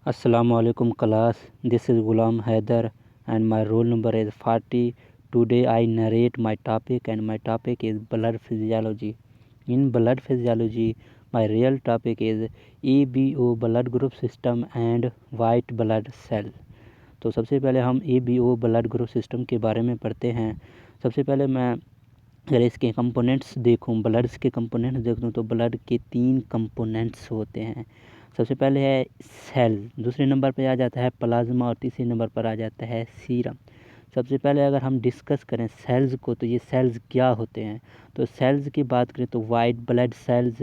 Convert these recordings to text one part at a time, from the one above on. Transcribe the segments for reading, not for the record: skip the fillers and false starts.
Assalamualaikum class. This is Ghulam Haider and my roll number is 40. Today I narrate my topic and my topic is blood physiology. In blood physiology, my real topic is ABO blood group system and white blood cell. तो सबसे पहले हम ABO blood group system के बारे में पढ़ते हैं। सबसे पहले मैं अगर इसके कंपोनेंट्स देखूं, ब्लड्स के कंपोनेंट्स देखूं तो ब्लड के 3 कंपोनेंट्स होते हैं। सबसे पहले है सेल, दूसरे नंबर पर आ जाता है प्लाज्मा और तीसरे नंबर पर आ जाता है सीरम। सबसे पहले अगर हम डिस्कस करें सेल्स को, तो ये सेल्स क्या होते हैं। तो सेल्स की बात करें तो white blood cells,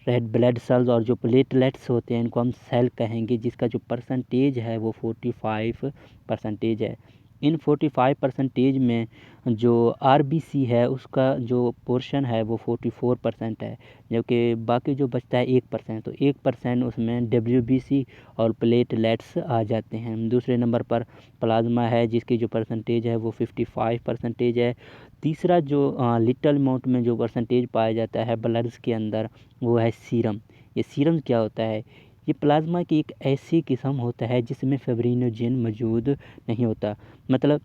red blood cells और जो प्लेटलेट्स होते हैं इनको हम सेल कहेंगे, जिसका जो परसेंटेज है वो 45% है। इन 45% में जो आरबीसी है उसका जो पोर्शन है वो 44% है, जबकि बाकी जो बचता है 1%, तो 1% उसमें डब्ल्यूबीसी और प्लेटलेट्स आ जाते हैं। दूसरे नंबर पर प्लाज्मा है, जिसकी जो परसेंटेज है वो 55% है। तीसरा जो लिटल अमाउंट में जो परसेंटेज पाया जाता है ब्लड्स के अंदर वो है सीरम। ये सीरम क्या होता है? ये प्लाज्मा की एक ऐसी किस्म होता है जिसमें फिब्रिनोजेन मौजूद नहीं होता। मतलब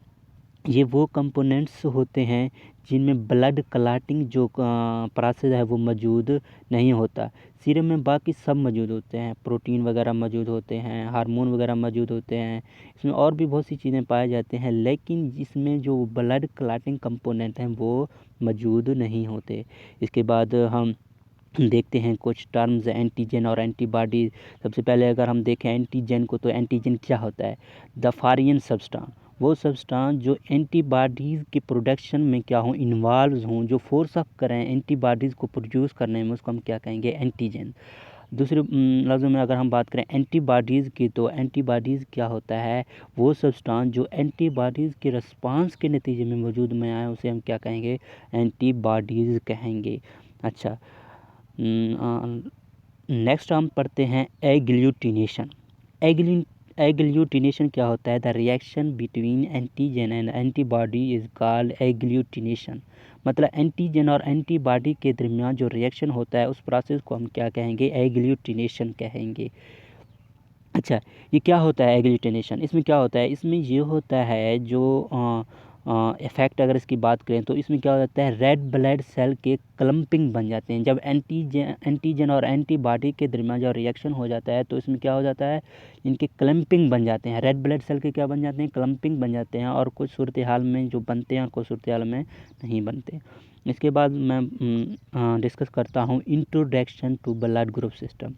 ये वो कंपोनेंट्स होते हैं जिनमें ब्लड क्लॉटिंग जो प्रोसेस है वो मौजूद नहीं होता। सीरम में बाकी सब मौजूद होते हैं, प्रोटीन वगैरह मौजूद होते हैं, हार्मोन वगैरह मौजूद होते हैं, इसमें और भी बहुत सी चीज़ें पाए जाते हैं, लेकिन इसमें जो ब्लड क्लॉटिंग कंपोनेंट हैं वो मौजूद नहीं होते। इसके बाद हम देखते हैं कुछ टर्म्स, एंटीजन और एंटीबॉडी। सबसे पहले अगर हम देखें एंटीजन को, तो एंटीजन क्या होता है? द फॉरेन सब्सटेंस, वो सब्सटेंस जो एंटीबॉडीज़ के प्रोडक्शन में क्या हों, इन्वॉल्व हों, जो फोर्स अप करें एंटीबॉडीज़ को प्रोड्यूस करने में, उसको हम क्या कहेंगे? एंटीजन। दूसरे लफ्ज़ों में अगर हम बात करें एंटीबॉडीज़ की, तो एंटीबॉडीज़ क्या होता है? वो सब्सटेंस जो एंटीबॉडीज़ के रिस्पांस के नतीजे में वजूद में आए, उसे हम क्या कहेंगे? एंटीबॉडीज़ कहेंगे। अच्छा, नेक्स्ट हम पढ़ते हैं एग्लूटिनेशन। एग्लूटिनेशन क्या होता है? The reaction between antigen and antibody is called agglutination. मतलब एंटीजन और एंटीबॉडी के दरमियान जो रिएक्शन होता है उस प्रोसेस को हम क्या कहेंगे? एग्लूटिनेशन कहेंगे। अच्छा, ये क्या होता है एग्लूटिनेशन? इसमें क्या होता है? इसमें ये होता है जो इफ़ेक्ट अगर इसकी बात करें तो इसमें क्या हो जाता है? रेड ब्लड सेल के क्लम्पिंग बन जाते हैं। जब एंटीजन और एंटीबॉडी के दरमियान जो रिएक्शन हो जाता है तो इसमें क्या हो जाता है? इनके क्लम्पिंग बन जाते हैं। रेड ब्लड सेल के क्या बन जाते हैं? क्लम्पिंग बन जाते हैं, और कुछ सूरत हाल में जो बनते हैं और कुछ सूरत हाल में नहीं बनते। इसके बाद मैं डिस्कस करता हूँ introduction to blood group system.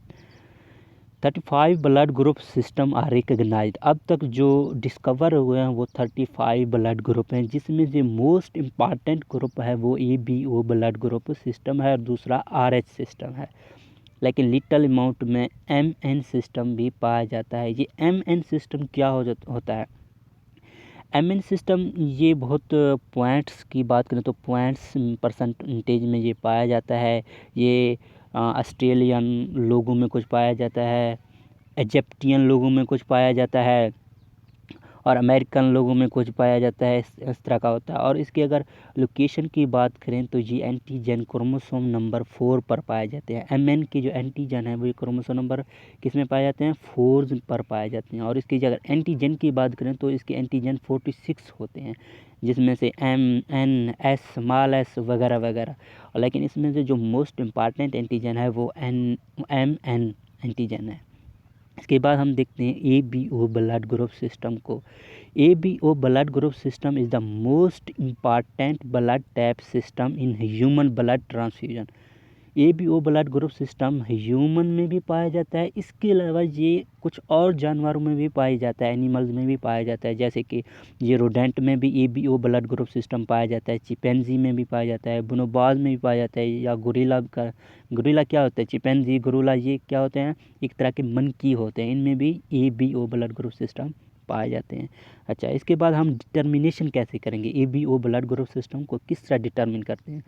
35 blood group system are recognised. अब तक जो डिस्कवर हुए हैं वो 35 ब्लड ग्रुप हैं, जिसमें से मोस्ट इम्पॉर्टेंट ग्रुप है वो ABO ब्लड ग्रुप सिस्टम है और दूसरा RH सिस्टम है। लेकिन लिटल अमाउंट में MN सिस्टम भी पाया जाता है। ये MN सिस्टम क्या होता है? MN सिस्टम ये बहुत पॉइंट्स की बात करें तो पॉइंट्स परसेंटेज में ये पाया जाता है। ये ऑस्ट्रेलियन लोगों में कुछ पाया जाता है, इजिप्टियन लोगों में कुछ पाया जाता है, और अमेरिकन लोगों में कुछ पाया जाता है। इस तरह का होता है। और इसकी अगर लोकेशन की बात करें तो ये एंटीजन क्रोमोसोम नंबर 4 पर पाए जाते हैं। MN की जो एंटीजन है वो क्रोमोसोम नंबर किस में पाए जाते हैं? 4 पर पाए जाते हैं। और इसकी अगर एंटीजन की बात करें तो इसके एंटीजन 46 होते हैं, जिसमें से MN, S, स्मॉल s वगैरह वगैरह। लेकिन इसमें से जो मोस्ट इम्पॉर्टेंट एंटीजन है वो MN एंटीजन है। इसके बाद हम देखते हैं ABO ब्लड ग्रुप सिस्टम को। ABO blood group system is the most important blood tap system in human blood transfusion. ABO blood group system human में भी पाया जाता है, इसके अलावा ये कुछ और जानवरों में भी पाया जाता है, एनिमल्स में भी पाया जाता है। जैसे कि ये रोडेंट में भी ABO ब्लड ग्रुप सिस्टम पाया जाता है, चिंपैंजी में भी पाया जाता है, बोनोबोज में भी पाया जाता है, या गोरिल्ला क्या होता है? चिंपैंजी, गोरिल्ला ये क्या होते हैं? एक तरह के मंकी होते हैं, इनमें भी ABO ब्लड ग्रुप सिस्टम पाए जाते हैं। अच्छा, इसके बाद हम डिटर्मिनेशन कैसे करेंगे? ABO ब्लड ग्रुप सिस्टम को किस तरह डिटर्मिन करते हैं?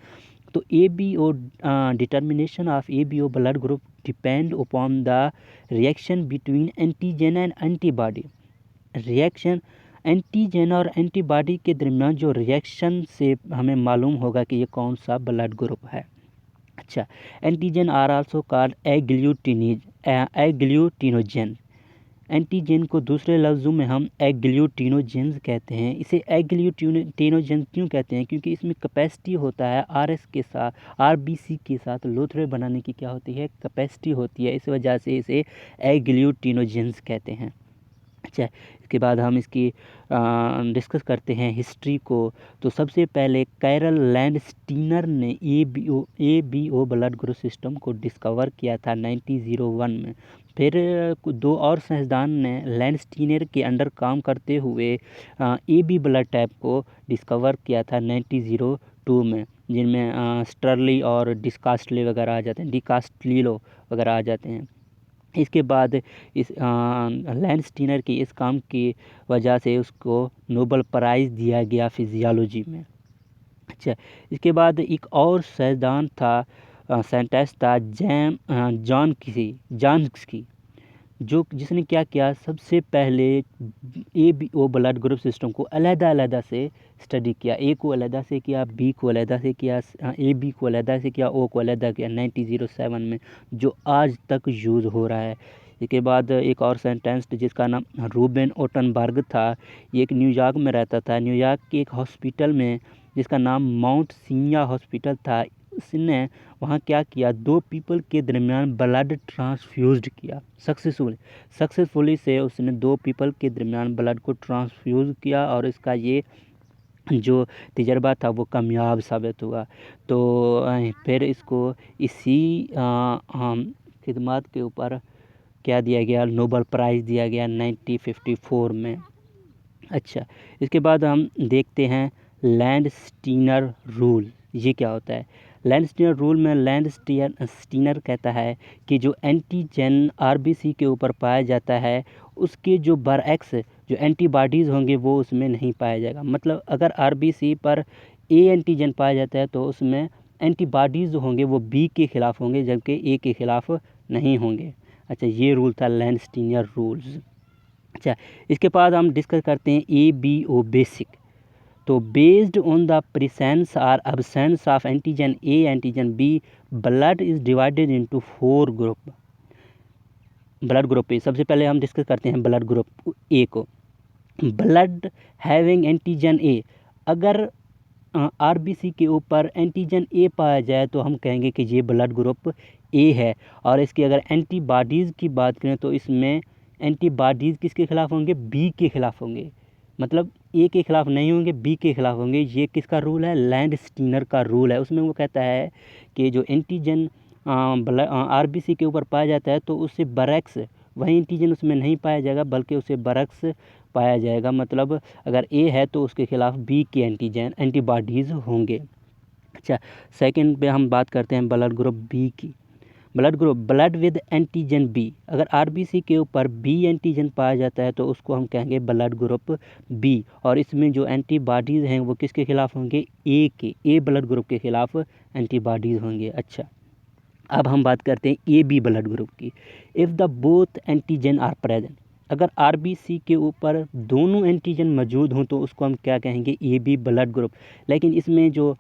तो ABO determination of ABO blood group depend upon the reaction between antigen and antibody। Reaction antigen और एंटीबॉडी के दरमियान जो रिएक्शन से हमें मालूम होगा कि ये कौन सा ब्लड ग्रुप है। अच्छा, antigen are also called agglutinogen. Antigen को दूसरे लफ्ज़ों में हम एग्लूटिनोजेंस कहते हैं। इसे एग्लूटिनोजेंस क्यों कहते हैं? क्योंकि इसमें कैपेसिटी होता है आरएस के साथ, आरबीसी के साथ लोथरे बनाने की क्या होती है? कैपेसिटी होती है। इस वजह से इसे एग्लूटिनोजेंस कहते हैं। अच्छा, इसके बाद हम इसकी डिस्कस करते हैं हिस्ट्री को। तो सबसे पहले कैरल लैंडस्टीनर ने A B O blood group system को डिस्कवर किया था 1901 में। फिर दो और साइंसदान ने लैंडस्टीनर के अंडर काम करते हुए ए बी ब्लड टाइप को डिस्कवर किया था 1902 में, जिनमें स्टर्ली और डिकास्टली डिकास्टलीलो वगैरह आ जाते हैं। इसके बाद इस लैंडस्टीनर की इस काम की वजह से उसको नोबेल प्राइज़ दिया गया फिजियोलॉजी में। अच्छा, इसके बाद एक और साइंटिस्ट था जॉन्स्की, जिसने क्या किया, सबसे पहले A B O blood group system को अलग से स्टडी किया। ए को अलग से किया, बी को अलग से किया, ए बी को अलग से किया, ओ को अलग किया 1907 में, जो आज तक यूज़ हो रहा है। इसके बाद एक और साइंटिस्ट जिसका नाम रूबेन ओटनबर्ग था, ये एक न्यूयॉर्क में रहता था। न्यूयॉर्क के एक हॉस्पिटल में जिसका नाम माउंट सीनिया हॉस्पिटल था, उसने वहाँ क्या किया, दो पीपल के दरमियान ब्लड ट्रांसफ्यूज्ड किया सक्सेसफुली से उसने दो पीपल के दरमियान ब्लड को ट्रांसफ्यूज किया, और इसका ये जो तजर्बा था वो कामयाब साबित हुआ। तो फिर इसको इसी खिदमत के ऊपर क्या दिया गया, नोबेल प्राइज़ दिया गया 1954 में। अच्छा, इसके बाद हम देखते हैं लैंडस्टीनर रूल। ये क्या होता है? लैंडस्टीनर रूल में लैंडस्टीनर कहता है कि जो एंटीजन आरबीसी के ऊपर पाया जाता है, उसके जो बरअक्स जो एंटीबॉडीज़ होंगे वो उसमें नहीं पाया जाएगा। मतलब अगर आरबीसी पर ए एंटीजन पाया जाता है तो उसमें एंटीबॉडीज़ होंगे वो बी के ख़िलाफ़ होंगे, जबकि ए के ख़िलाफ़ नहीं होंगे। अच्छा, ये रूल था लैंडस्टीनर रूल्स। अच्छा, इसके बाद हम डिस्कस करते हैं ए बी ओ बेसिक। तो बेस्ड ऑन द प्रेजेंस और absence of antigen A antigen B, blood is divided into 4 group. Blood group A, सबसे पहले हम डिस्कस करते हैं ब्लड ग्रुप ए को। ब्लड हैविंग एंटीजन ए, अगर आरबीसी के ऊपर एंटीजन ए पाया जाए तो हम कहेंगे कि ये ब्लड ग्रुप ए है। और इसकी अगर एंटीबॉडीज़ की बात करें तो इसमें एंटीबॉडीज़ किसके खिलाफ होंगे? बी के खिलाफ होंगे। मतलब ए के खिलाफ नहीं होंगे, बी के खिलाफ होंगे। ये किसका रूल है? लैंडस्टीनर का रूल है। उसमें वो कहता है कि जो एंटीजन आरबीसी के ऊपर पाया जाता है तो उससे बरअक्स, वही एंटीजन उसमें नहीं पाया जाएगा बल्कि उसे बरअक्स पाया जाएगा। मतलब अगर ए है तो उसके खिलाफ बी के एंटीबॉडीज़ होंगे। अच्छा, सेकंड पे हम बात करते हैं ब्लड ग्रुप बी की। ब्लड विद एंटीजन बी, अगर आरबीसी के ऊपर बी एंटीजन पाया जाता है तो उसको हम कहेंगे ब्लड ग्रुप बी, और इसमें जो एंटीबॉडीज़ हैं वो किसके खिलाफ होंगे? ए ब्लड ग्रुप के खिलाफ एंटीबॉडीज़ होंगे। अच्छा, अब हम बात करते हैं ए बी ब्लड ग्रुप की। If the both antigen are present, अगर आरबीसी के ऊपर दोनों एंटीजन मौजूद हों तो उसको हम क्या कहेंगे? A B blood group. लेकिन इसमें जो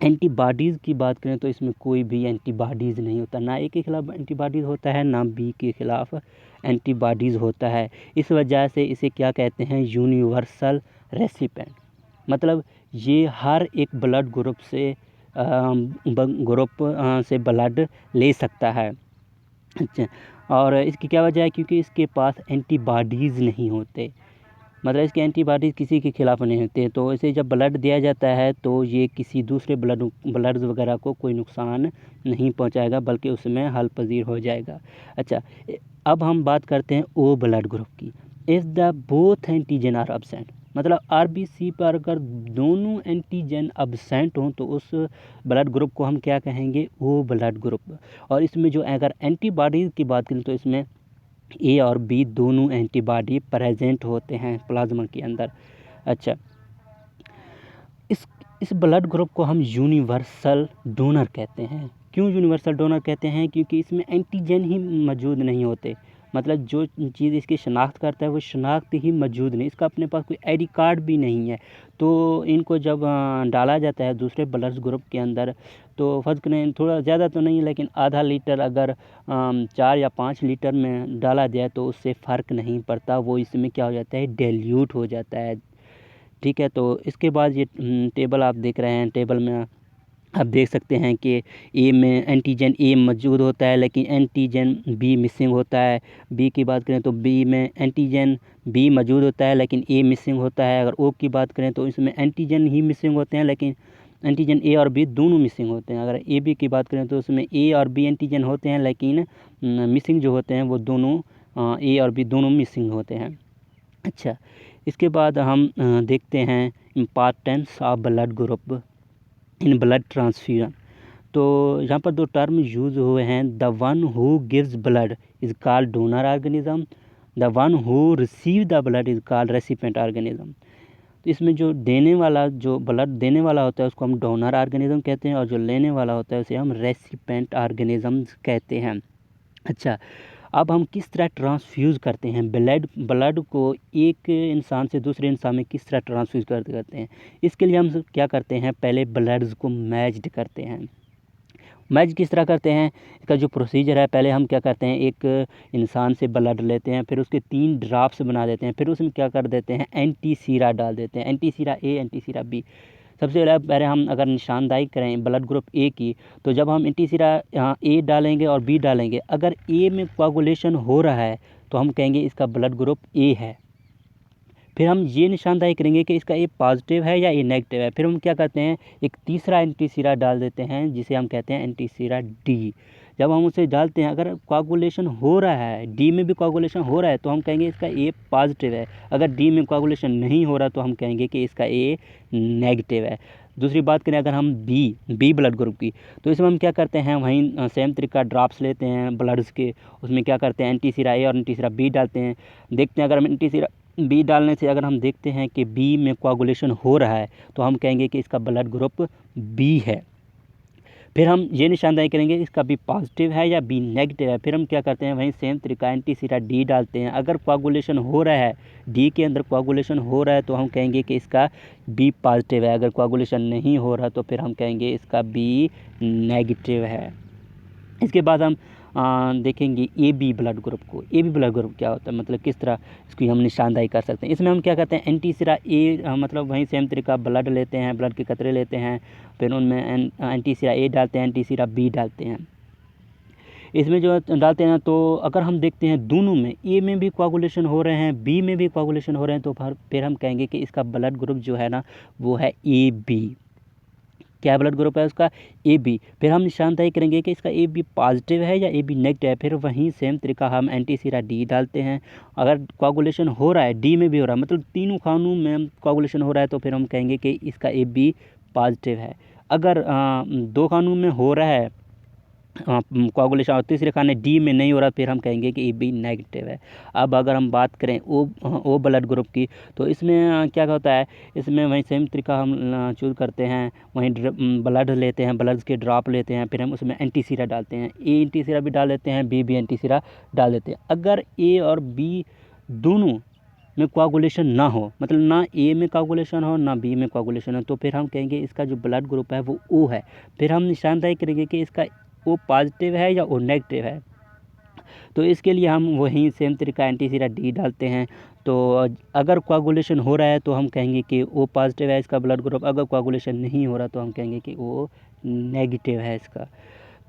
एंटीबॉडीज़ की बात करें तो इसमें कोई भी एंटीबॉडीज़ नहीं होता, ना ए के खिलाफ एंटीबॉडीज़ होता है, ना बी के खिलाफ एंटीबॉडीज़ होता है। इस वजह से इसे क्या कहते हैं? Universal recipient. मतलब ये हर एक ब्लड ग्रुप से ब्लड ले सकता है। अच्छा, और इसकी क्या वजह है? क्योंकि इसके पास एंटीबॉडीज़ नहीं होते। मतलब इसके एंटीबॉडीज़ किसी के खिलाफ नहीं होते, तो इसे जब ब्लड दिया जाता है तो ये किसी दूसरे ब्लड्स वगैरह को कोई नुकसान नहीं पहुंचाएगा, बल्कि उसमें हल पजीर हो जाएगा। अच्छा, अब हम बात करते हैं ओ ब्लड ग्रुप की। If the both antigen are absent, मतलब आरबीसी पर अगर दोनों एंटीजन एब्सेंट हों तो उस ब्लड ग्रुप को हम क्या कहेंगे? O blood group. और इसमें जो अगर एंटीबॉडीज़ की बात करें तो इसमें ए और बी दोनों एंटीबॉडी प्रेजेंट होते हैं प्लाज्मा के अंदर। अच्छा, इस ब्लड ग्रुप को हम यूनिवर्सल डोनर कहते हैं। क्यों यूनिवर्सल डोनर कहते हैं? क्योंकि इसमें एंटीजन ही मौजूद नहीं होते। मतलब जो चीज़ इसकी शनाख्त करता है वो शनाख्त ही मौजूद नहीं, इसका अपने पास कोई आईडी कार्ड भी नहीं है। तो इनको जब डाला जाता है दूसरे ब्लड ग्रुप के अंदर, तो फ़र्ज़ करें थोड़ा ज़्यादा तो नहीं लेकिन आधा लीटर अगर 4 या 5 लीटर में डाला जाए तो उससे फ़र्क नहीं पड़ता, वो इसमें क्या हो जाता है, डाइल्यूट हो जाता है। ठीक है, तो इसके बाद ये टेबल आप देख रहे हैं, टेबल में आप देख सकते हैं कि ए में एंटीजन ए मौजूद होता है लेकिन एंटीजन बी मिसिंग होता है। बी की बात करें तो बी में एंटीजन बी मौजूद होता है लेकिन ए मिसिंग होता है। अगर ओ की बात करें तो इसमें एंटीजन ही मिसिंग होते हैं लेकिन एंटीजन ए और बी दोनों मिसिंग होते हैं। अगर ए बी की बात करें तो उसमें ए और बी एंटीजन होते हैं लेकिन मिसिंग जो होते हैं वो दोनों ए और बी दोनों मिसिंग होते हैं। अच्छा, इसके बाद हम देखते हैं importance of blood group in blood transfusion. तो यहाँ पर दो टर्म यूज़ हुए हैं, the one who gives blood is called donor organism, the one who receive the blood is called recipient organism. तो इसमें जो देने वाला, जो ब्लड देने वाला होता है उसको हम डोनर ऑर्गेनिज्म कहते हैं और जो लेने वाला होता है उसे हम रेसिपिएंट ऑर्गेनिज्म कहते हैं। अच्छा, अब हम किस तरह ट्रांसफ्यूज़ करते हैं ब्लड को एक इंसान से दूसरे इंसान में किस तरह ट्रांसफ्यूज़ करते हैं, इसके लिए हम क्या करते हैं, पहले ब्लड्स को मैच्ड करते हैं। मैच किस तरह करते हैं, इसका जो प्रोसीजर है, पहले हम क्या करते हैं, एक इंसान से ब्लड लेते हैं, फिर उसके 3 ड्रॉप्स बना देते हैं, फिर उसमें क्या कर देते हैं, एंटी सीरा डाल देते हैं, एंटी सीरा ए, एंटी सीरा बी। सबसे पहले हम अगर निशानदाही करें ब्लड ग्रुप ए की, तो जब हम एंटी सीरा ए डालेंगे और बी डालेंगे, अगर ए में कोआगुलेशन हो रहा है तो हम कहेंगे इसका ब्लड ग्रुप ए है। फिर हम ये निशानदाही करेंगे कि इसका ए पॉजिटिव है या ए नेगेटिव है। फिर हम क्या करते हैं, एक तीसरा एंटी सीरा डाल देते हैं जिसे हम कहते हैं एंटी सीरा डी। जब हम उसे डालते हैं, अगर कोआगुलेशन हो रहा है, डी में भी कोआगुलेशन हो रहा है तो हम कहेंगे इसका ए पॉजिटिव है। अगर डी में कोआगुलेशन नहीं हो रहा तो हम कहेंगे कि इसका ए नेगेटिव है। दूसरी बात करें अगर हम बी ब्लड ग्रुप की, तो इसमें हम क्या करते हैं, वहीं सेम तरीका ड्रॉप्स लेते हैं ब्लड्स के, उसमें क्या करते हैं, एंटी सीरा ए और एंटी सीरा बी डालते हैं। देखते हैं अगर हम एंटी सीरा बी डालने से अगर हम देखते हैं कि बी में कोआगुलेशन हो रहा है तो हम कहेंगे कि इसका ब्लड ग्रुप बी है। फिर हम ये निशानदाही करेंगे इसका बी पॉजिटिव है या बी नेगेटिव है। फिर हम क्या करते हैं, वहीं सेम तरीका एंटी सीरा डी डालते हैं। अगर कोआगुलेशन हो रहा है, डी के अंदर कोआगुलेशन हो रहा है तो हम कहेंगे कि इसका बी पॉजिटिव है। अगर कोआगुलेशन नहीं हो रहा तो फिर हम कहेंगे इसका बी नेगेटिव है। इसके बाद हम देखेंगे ए बी ब्लड ग्रुप को। ए बी ब्लड ग्रुप क्या होता है, मतलब किस तरह इसकी हम निशानदाही कर सकते हैं। इसमें हम क्या करते हैं, एंटी सीरा ए मतलब वहीं सेम तरीका ब्लड लेते हैं, ब्लड के कतरे लेते हैं, फिर उनमें एंटी सीरा ए डालते हैं, एंटी सीरा बी डालते हैं। इसमें जो डालते हैं तो अगर हम देखते हैं दोनों में, ए में भी कोआगुलेशन हो रहे हैं, बी में भी कोआगुलेशन हो रहे हैं, तो फिर हम कहेंगे कि इसका ब्लड ग्रुप जो है ना वो है ए बी। क्या ब्लड ग्रुप है उसका, ए बी। फिर हम निशानदाही करेंगे कि इसका ए बी पॉजिटिव है या ए बी नेगेटिव है। फिर वहीं सेम तरीका हम एंटी सीरा डी डालते हैं। अगर कोआगुलेशन हो रहा है, डी में भी हो रहा है, मतलब तीनों खानों में कोआगुलेशन हो रहा है तो फिर हम कहेंगे कि इसका ए बी पॉजिटिव है। अगर 2 खानों में हो रहा है कोआगुलेशन और तीसरे खाने डी में नहीं हो रहा, फिर हम कहेंगे कि ए बी नेगेटिव है। अब अगर हम बात करें ओ ब्लड ग्रुप की, तो इसमें क्या होता है, इसमें वही सेम तरीका हम चूज़ करते हैं, वहीं ब्लड लेते हैं, ब्लड के ड्रॉप लेते हैं, फिर हम उसमें एंटी सीरा डालते हैं। ए एंटी सीरा भी डाल देते हैं, बी भी एंटी सीरा डाल देते हैं। अगर ए और बी दोनों में कोआगुलेशन ना हो, मतलब ना ए में कोआगुलेशन हो ना बी में कोआगुलेशन हो, तो फिर हम कहेंगे इसका जो ब्लड ग्रुप है वो ओ है। फिर हम निशानदाही करेंगे कि इसका ओ पॉजिटिव है या ओ नेगेटिव है। तो इसके लिए हम वहीं सेम तरीका एंटी सीरा डी डालते हैं। तो अगर कोआगुलेशन हो रहा है तो हम कहेंगे कि ओ पॉजिटिव है इसका ब्लड ग्रुप, अगर कोआगुलेशन नहीं हो रहा तो हम कहेंगे कि ओ नेगेटिव है इसका।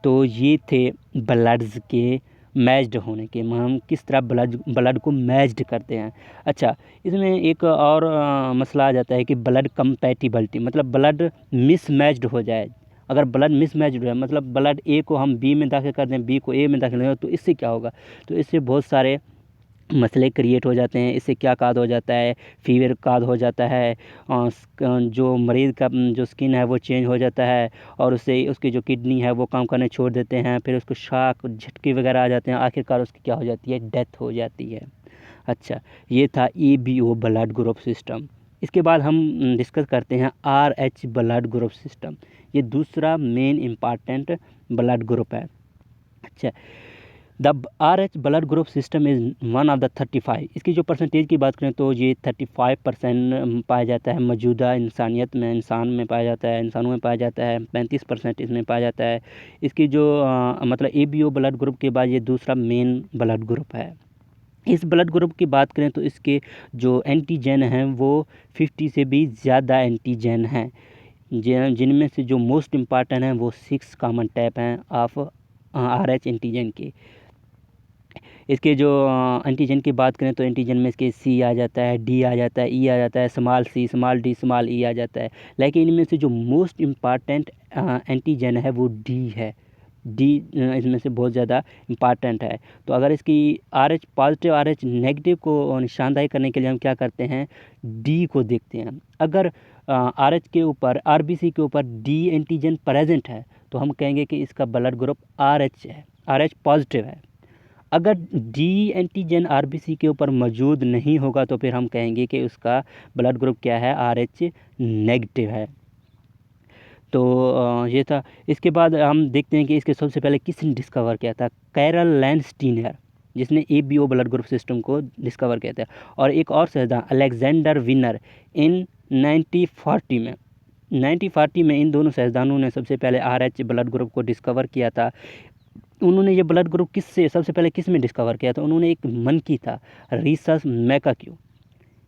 तो ये थे ब्लड्स के मैच्ड होने के, हम किस तरह ब्लड को मैच्ड करते हैं। अच्छा, इसमें एक और मसला आ जाता है कि ब्लड कंपैटिबिलिटी, मतलब ब्लड मिसमैच्ड हो जाए। अगर ब्लड मिसमैच्ड है, मतलब ब्लड ए को हम बी में दाखिल कर दें, बी को ए में दाखिल करें, तो इससे क्या होगा, तो इससे बहुत सारे मसले क्रिएट हो जाते हैं। इससे क्या काज हो जाता है, फीवर काज हो जाता है, जो मरीज़ का जो स्किन है वो चेंज हो जाता है और उससे उसकी जो किडनी है वो काम करने छोड़ देते हैं, फिर उसको शॉक झटके वगैरह आ जाते हैं, आखिरकार उसकी क्या हो जाती है, डेथ हो जाती है। अच्छा, ये था EBO ब्लड ग्रुप सिस्टम। इसके बाद हम डिस्कस करते हैं RH ब्लड ग्रुप सिस्टम। ये दूसरा मेन इम्पॉर्टेंट ब्लड ग्रुप है। अच्छा, the RH blood group system is one of the 35। इसकी जो परसेंटेज की बात करें तो ये 35% पाया जाता है मौजूदा इंसानियत में, इंसान में पाया जाता है, इंसानों में पाया जाता है। 35% इसमें पाया जाता है। इसकी जो मतलब ABO ब्लड ग्रुप के बाद ये दूसरा मेन ब्लड ग्रुप है। इस ब्लड ग्रुप की बात करें तो इसके जो एंटीजन हैं वो 50 से भी ज़्यादा एंटीजन हैं, जिनमें से जो मोस्ट इम्पॉर्टेंट हैं वो 6 कॉमन टाइप हैं ऑफ RH एंटीजन के। इसके जो एंटीजन की बात करें तो एंटीजन में इसके C आ जाता है, D आ जाता है, E आ जाता है, small c, small d, small e आ जाता है। लेकिन इनमें से जो मोस्ट इम्पॉर्टेंट एंटीजन है वो D है। D इसमें से बहुत ज़्यादा इम्पॉर्टेंट है। तो अगर इसकी RH पॉजिटिव RH नेगेटिव को निशानदाही करने के लिए हम क्या करते हैं, D को देखते हैं। अगर RH के ऊपर RBC के ऊपर D एंटीजन प्रेजेंट है तो हम कहेंगे कि इसका ब्लड ग्रुप RH है, RH पॉजिटिव है। अगर D एंटीजन RBC के ऊपर मौजूद नहीं होगा तो फिर हम कहेंगे कि उसका ब्लड ग्रुप क्या है, RH नेगेटिव है। तो ये था। इसके बाद हम देखते हैं कि इसके सबसे पहले किसने डिस्कवर किया था, कैरल लैंडस्टीनर, जिसने ABO ब्लड ग्रुप सिस्टम को डिस्कवर किया था। और एक और साइंसदान अलेक्जेंडर विनर इन 1940 में इन दोनों साइंसदानों ने सबसे पहले RH ब्लड ग्रुप को डिस्कवर किया था। उन्होंने ये ब्लड ग्रुप सबसे पहले किस में डिस्कवर किया था, उन्होंने एक मंकी था, रीसस मैकाक्यू,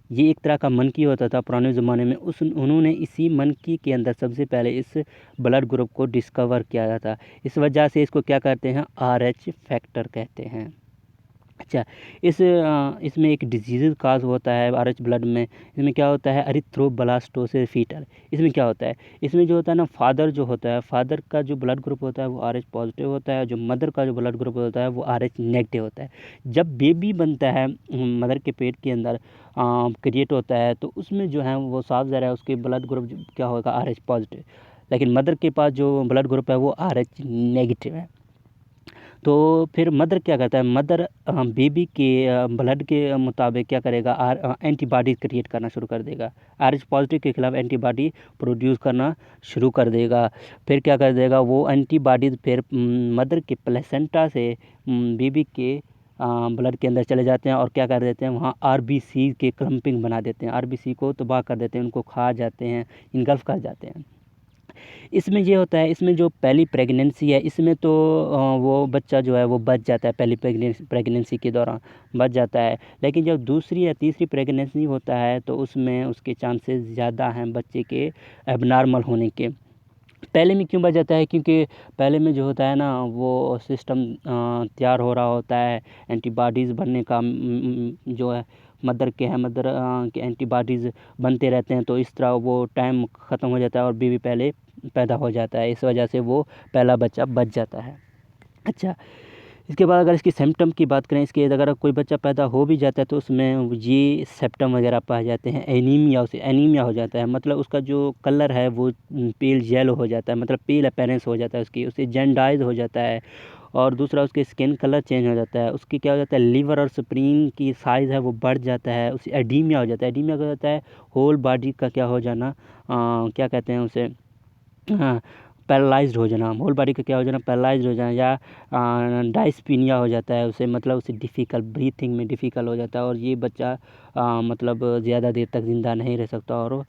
ये एक तरह का मंकी होता था पुराने ज़माने में, उन्होंने इसी मंकी के अंदर सबसे पहले इस ब्लड ग्रुप को डिस्कवर किया था। इस वजह से इसको क्या कहते हैं, RH फैक्टर कहते हैं। अच्छा, इसमें एक डिजीज़ काज होता है RH ब्लड में। इसमें क्या होता है, एरिथ्रोब्लास्टोसिस फीटल। इसमें क्या होता है, इसमें जो होता है ना, फादर जो होता है, फादर का जो ब्लड ग्रुप होता है वो RH पॉजिटिव होता है, जो मदर का जो ब्लड ग्रुप होता है वो RH नेगेटिव होता है। जब बेबी बनता है मदर के पेट के अंदर क्रिएट होता है तो उसमें जो है वो साफ ज़ाहिर है उसके ब्लड ग्रुप क्या होगा, RH पॉजिटिव। लेकिन मदर के पास जो ब्लड ग्रुप है वो RH नेगेटिव है। तो फिर मदर क्या करता है, मदर बेबी के ब्लड के मुताबिक क्या करेगा, एंटीबॉडी क्रिएट करना शुरू कर देगा, RH पॉजिटिव के खिलाफ एंटीबॉडी प्रोड्यूस करना शुरू कर देगा। फिर क्या कर देगा, वो एंटीबॉडीज फिर मदर के प्लेसेंटा से बेबी के ब्लड के अंदर चले जाते हैं और क्या कर देते हैं, वहाँ RBC के क्लम्पिंग बना देते हैं, RBC को तबाह कर देते हैं, उनको खा जाते हैं, इनगल्फ कर जाते हैं। इसमें ये होता है, इसमें जो पहली प्रेगनेंसी है इसमें तो वो बच्चा जो है वो बच जाता है, पहली प्रेगनेंसी के दौरान बच जाता है। लेकिन जब दूसरी या तीसरी प्रेगनेंसी होता है तो उसमें उसके चांसेस ज़्यादा हैं बच्चे के एबनॉर्मल होने के। पहले में क्यों बच जाता है, क्योंकि पहले में जो होता है ना वो सिस्टम तैयार हो रहा होता है, एंटीबॉडीज़ बनने का जो है मदर के एंटीबॉडीज़ बनते रहते हैं, तो इस तरह वो टाइम ख़त्म हो जाता है और बेबी पहले पैदा हो जाता है, इस वजह से वो पहला बच्चा बच जाता है। अच्छा, इसके बाद अगर इसकी सिम्पटम की बात करें, इसके अगर कोई बच्चा पैदा हो भी जाता है तो उसमें ये सिम्पटम वगैरह पाए जाते हैं। एनीमिया हो जाता है, मतलब उसका जो कलर है वो पेल येलो हो जाता है, मतलब पेल अपीयरेंस हो जाता है उसकी, उससे जॉन्डिस हो जाता है। और दूसरा उसके स्किन कलर चेंज हो जाता है, उसकी क्या हो जाता है, लिवर और स्प्लीन की साइज़ है वो बढ़ जाता है, उसे एडीमिया हो जाता है। एडीमिया क्या होता है, होल बॉडी का क्या हो जाना, क्या कहते हैं उसे, हाँ, पैरालाइज्ड हो जाना, होल बॉडी का क्या हो जाना, पैरालाइज्ड हो जाना, या डायस्पीनिया हो जाता है उसे, मतलब उसे डिफ़िकल्ट ब्रीथिंग में डिफ़िकल्ट हो जाता है और ये बच्चा मतलब ज़्यादा देर तक ज़िंदा नहीं रह सकता और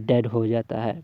डेड हो जाता है।